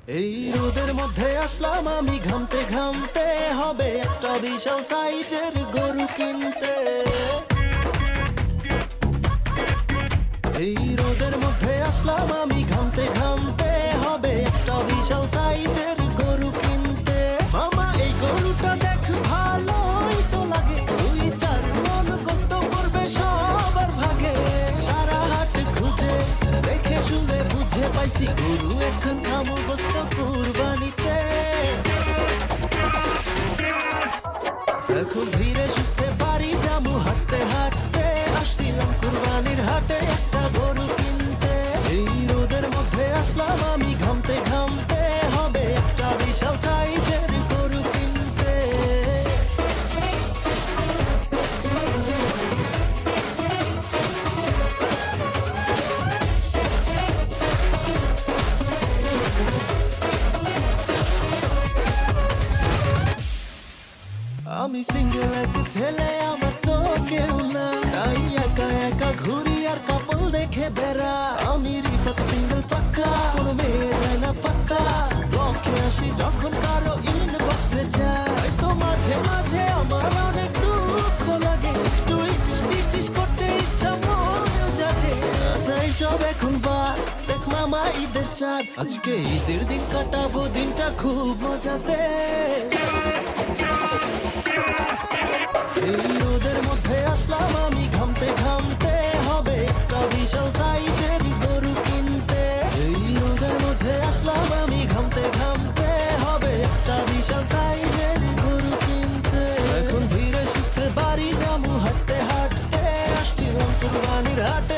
এই রোদের মধ্যে আসলাম আমি ঘামতে ঘামতে, হবে একটা বিশাল সাইজের গরু কিনতে। এই রোদের মধ্যে আসলাম আমি ঘামতে ঘামতে, হবে একটা বিশাল সাইজের গরু কিনতে। মামা এই গরুটা দেখ ভালোই তো লাগে, 2-4 মণ গোস্ত করবে সবার ভাগে। সারা হাট খুঁজে দেখে শুনে বুঝে পাইছি, গরু এখন খামু গোস্ত কুরবানিতে। এখন ধীরে সুস্থে বাড়ি যামু হাঁটতে হাঁটতে, আসছিলাম কুরবানির হাটে একটা গরু কিনতে। এই রোদের মধ্যে আসলাম আমি ঘামতে ঘামতে, হবে একটা বিশাল সাইজের গরু কিনতে। আমি সিঙ্গেল এক ছেলে, আমার তো কেউ না, তাই একা একা ঘুরি আর কাপল দেখে বেড়া। আমি রিফাত সিঙ্গেল পাক্কা, কোনো মেয়ে দেয় না পাত্তা। ব্লকে আসি যখন কারো ইনবক্সে যায়, তো মাঝে মাঝে আমার অনেক দুঃখ লাগে, একটু ইটিস পিটিস করতে ইচ্ছা মনেও জাগে। আচ্ছা এইসব এখন বাদ, দেখ মামা ঈদের চাঁদ, আজকে ঈদের দিন কাটাবো দিনটা খুব মজাতে। এই রোদের মধ্যে আসলাম আমি ঘামতে ঘামতে, হবে একটা বিশাল সাইজের গরু কিনতে। এই রোদের মধ্যে আসলাম আমি ঘামতে ঘামতে, হবে একটা বিশাল সাইজের গরু কিনতে। এখন ধীরে সুস্থে বাড়ি যামু হাঁটতে হাঁটতে, আসছিলাম কুরবানির হাটে